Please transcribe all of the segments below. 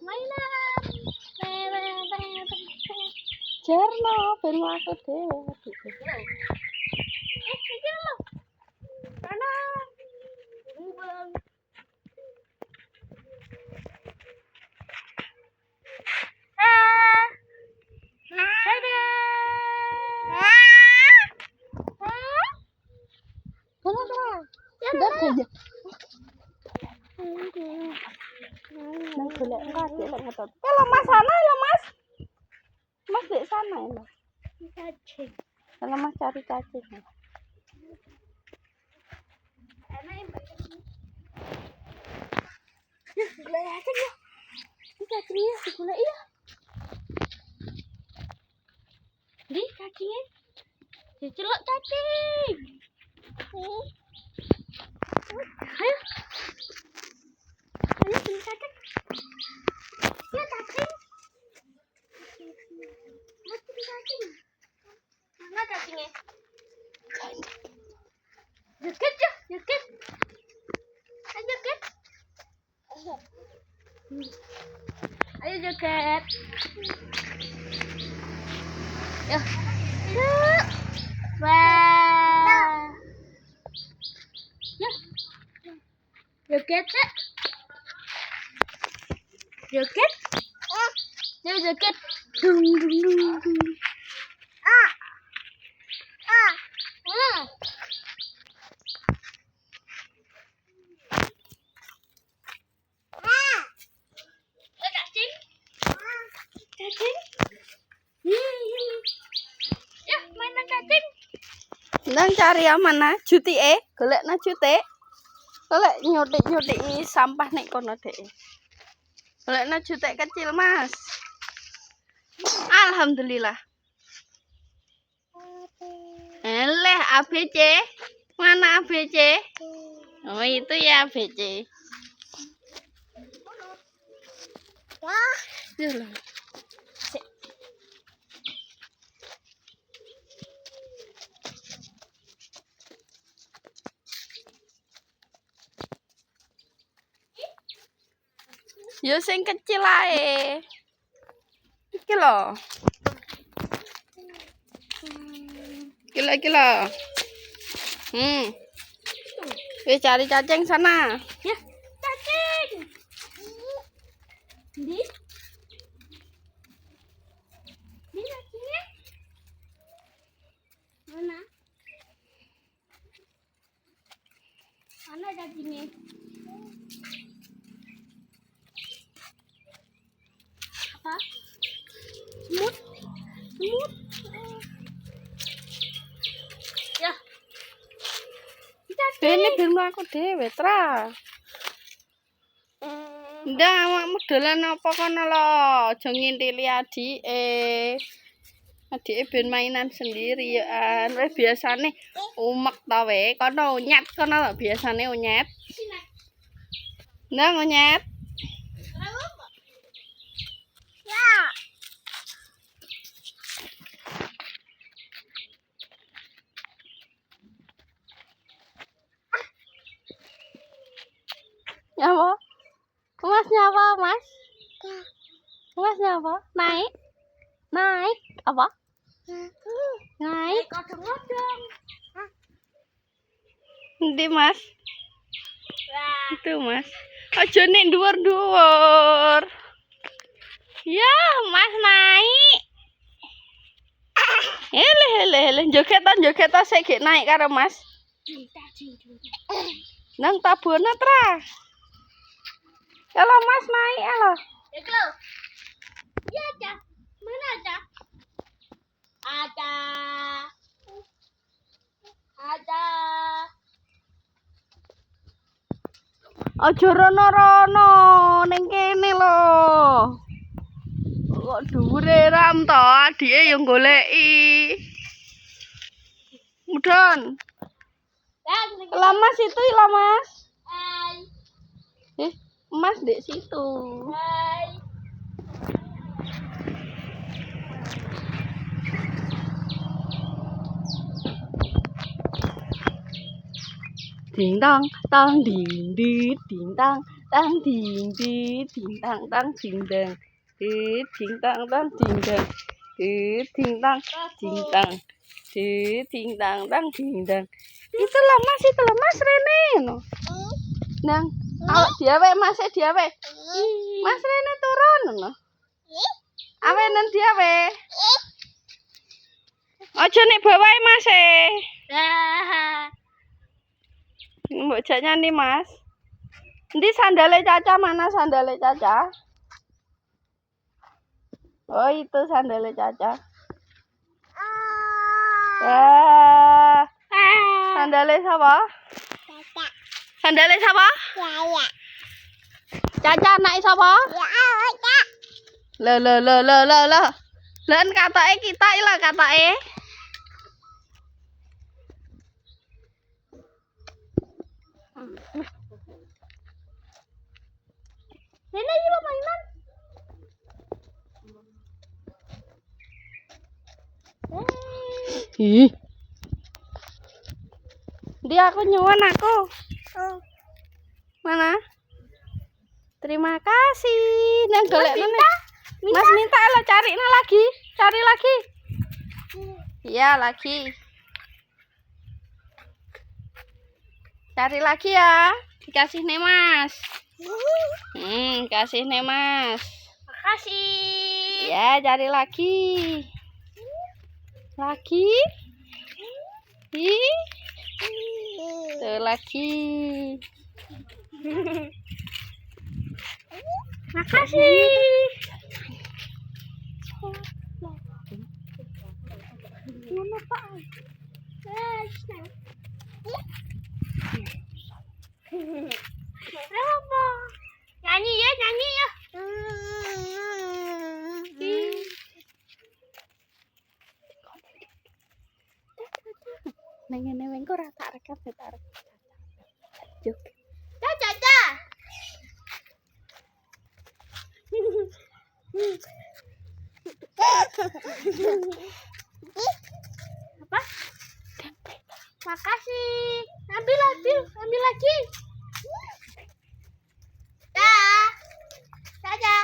mainan. Jarno ben aku dhewe. Iki lho. Sana. Bang. Kalau Mas sana ya Mas. Mas di sana ya. Cacing. Kalau Mas cari cacing. Gulai aja ya. Ini cacingnya digulai ya. Ini cacingnya. Dicelok cacing. Ayo. Ayo beli cacing. Ya cacing. Cacing. Mana cacingnya? Joget ya, joget. Ayo joget. Ayo joget. Yuk. Wah. Yuk. Joget, Cek. Joget. Yuk joget. Dung dung dung dung. Cacing. Cacing. Yuk mainan cacing. Nang cari yang mana? Juti golekna jute. Golek nyutik sampah nek kono dek. Golekna jute kecil, Mas. Alhamdulillah. Eleh ABC. Mana ABC? Oh, itu ya ABC. Yalah. Yo sing kecil ae. Iki lho. Kilo. Cari cacing sana. Ya, cacing. Di cacingnya. Mana? Mana cacingnya? Apa? Semut. Ya. Bene ben aku dhewe, Tra. Ndak awakmu dolan apa kono lho, aja ngintili adike. Adike ben mainan sendirian. Wis biasane umek ta we, kono unyet kono lho biasane unyet. Ndang unyet. Ya. Nyapa? Mas nyapa, Mas? Mas nyapa? Naik? Naik apa? Naik. Kodong-kodong. Ndi, Mas? Wah. Itu, Mas. Aja nek dhuwur-dhuwur. Ya, Mas naik. Hele, joget ta sik gek naik karo Mas. Nang tabona, Tra. Kalau Mas naik lho. Itu. Ya, Cak. Mana, Cak? Ada. Aja rono-rono ning kene lho. Kok dhuwure ram to, adike yo goleki. Mudon. Lah Mas itu lah Mas. Hai. Mas di situ. Hai. Ding dong, tang ding ding ding tang. tang ding di ding tang tang ding dang ding tang tang ding dang ding tang ding tang ding tang tang ding dang. Itu loh mas Rene no. Nang awak diawe mas diawe. Mas Rene turun no. Awe nang diawe. Aja nek bawae mas Mbok jak nyanyi mas. Endi sandale Caca, mana sandale Caca? Oh itu sandale Caca. Sandale siapa? Sandale siapa? Caca anak siapa? Lo. Lan katake kita ilah katake. Ini lo mainan. Ih. Dia aku nyuwun aku. Mana? Terima kasih. Nang golekno nih. Mas minta lo cari lagi. Cari lagi. Iya, lagi. Cari lagi ya. Dikasih nih, Mas. Kasih nih, Mas. Makasih. Ya, cari lagi. Lagi. Ih. Tuh lagi. Makasih. Mana Pak? Apa? Nyanyi ya. Neng kok rata rekap tak juk. Caca. Apa? Makasih. Ambil lagi. Caca.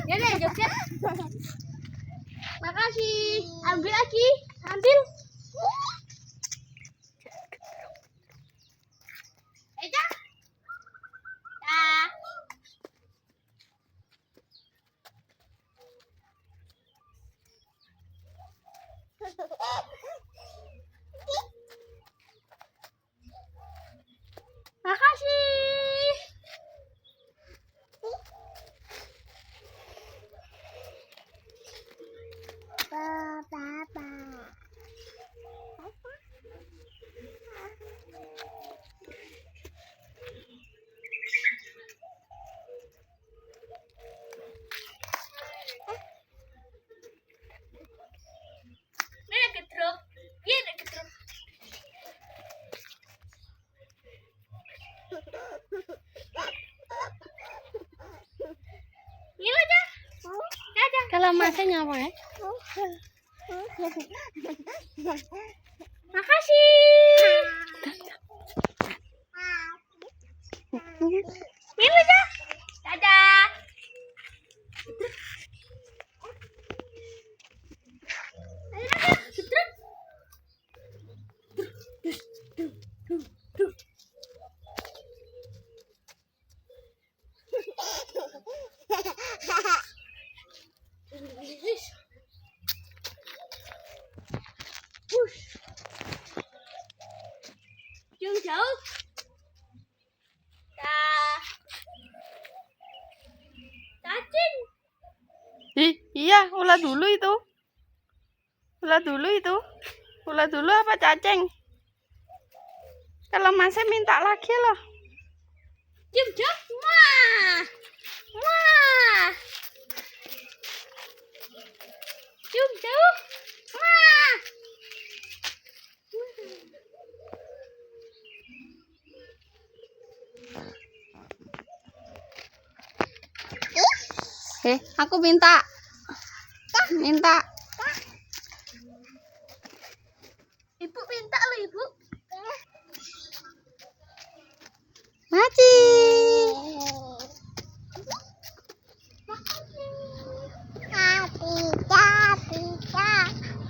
Ya deh, joget. Makasih. Ambil lagi. Eja. Makasih. Kalau masnya nyapa ya? Makasih. Ini aja. Dadah. Jauh. Cacing. Iya, ulah dulu itu. Ulah dulu apa cacing? Kalau masnya minta lagi loh. Jauh. Wah. Jauh. Wah. Aku minta. Minta. Ibu minta loh, Ibu. Maci.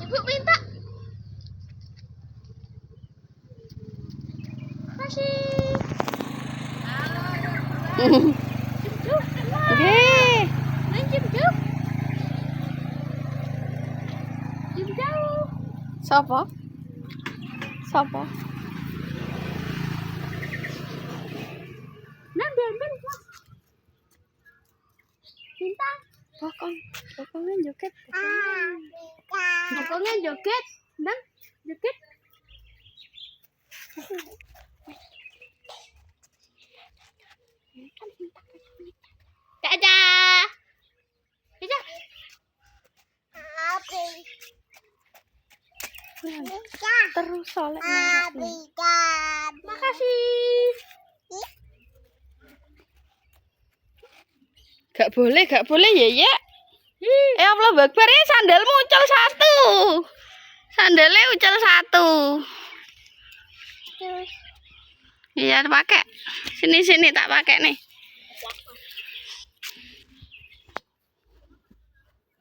Ibu minta. Masih. Nggih. Jauh. Jauh. Sapa? Sapa? Nang ben. Minta. Bokongnya joget. Bokongnya joget. Nang joget. Caca. Terus soleh. Makasih. Gak boleh ya ya. Allah Akbar, sandalmu ucul satu. Sandalnya ucul satu. Iya pakai. Sini tak pakai nih.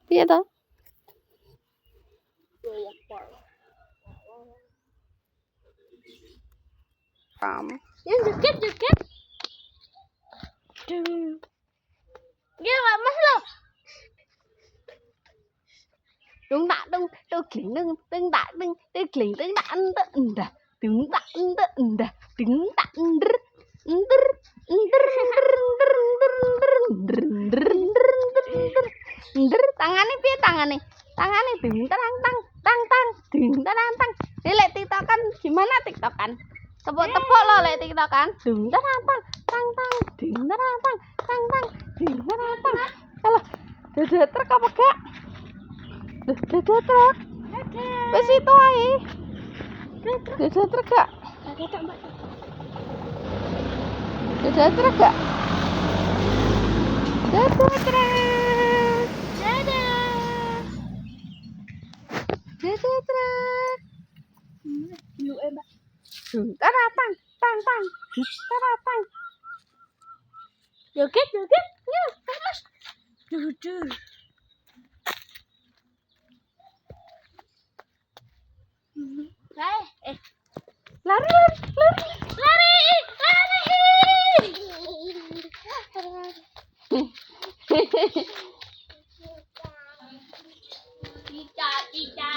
Iya toh? Yang joget. Gila Mas lo. Tung tak tung kling tung tak tung kling tung tak endah tung tak endah tung tak ender tangane piye tangane dung tang dung tang lek tiktokan gimana tiktokan tepuk lo lek tiktokan dung tang dung tang kalau dada truk apa gak dada truk wis itu ae dada truk gak dada truk gak dada truk dada truk lu Mbak dung taratang tang taratang joget ya Mas duduk lari Cica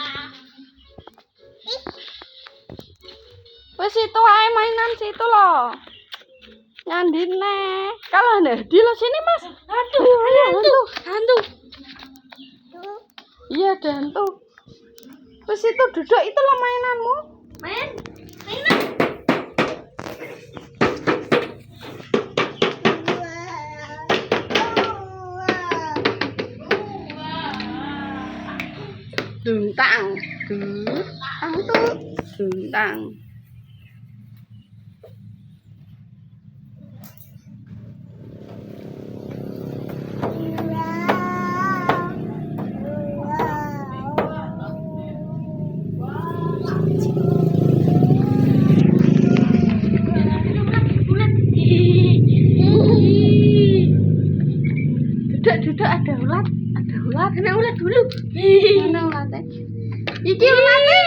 wes itu ae mainan situ loh nyandine kalau di lo sini Mas hantu iya ada hantu wes itu duduk itu lo mainanmu mainan Duntang duntang duduk ada ulat kena ulat dulu mana ulatnya iki ulatnya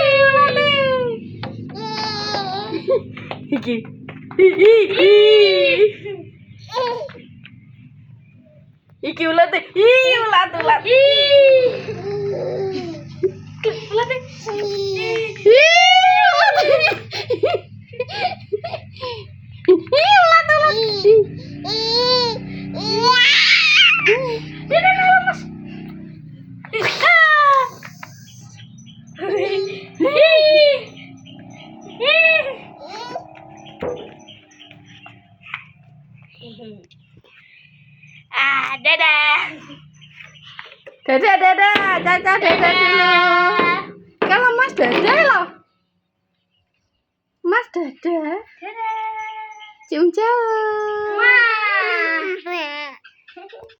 iki iki ulatnya ulat ulatnya dadah Caca dadah dulu kalau Mas dadah loh Mas dadah cium jauh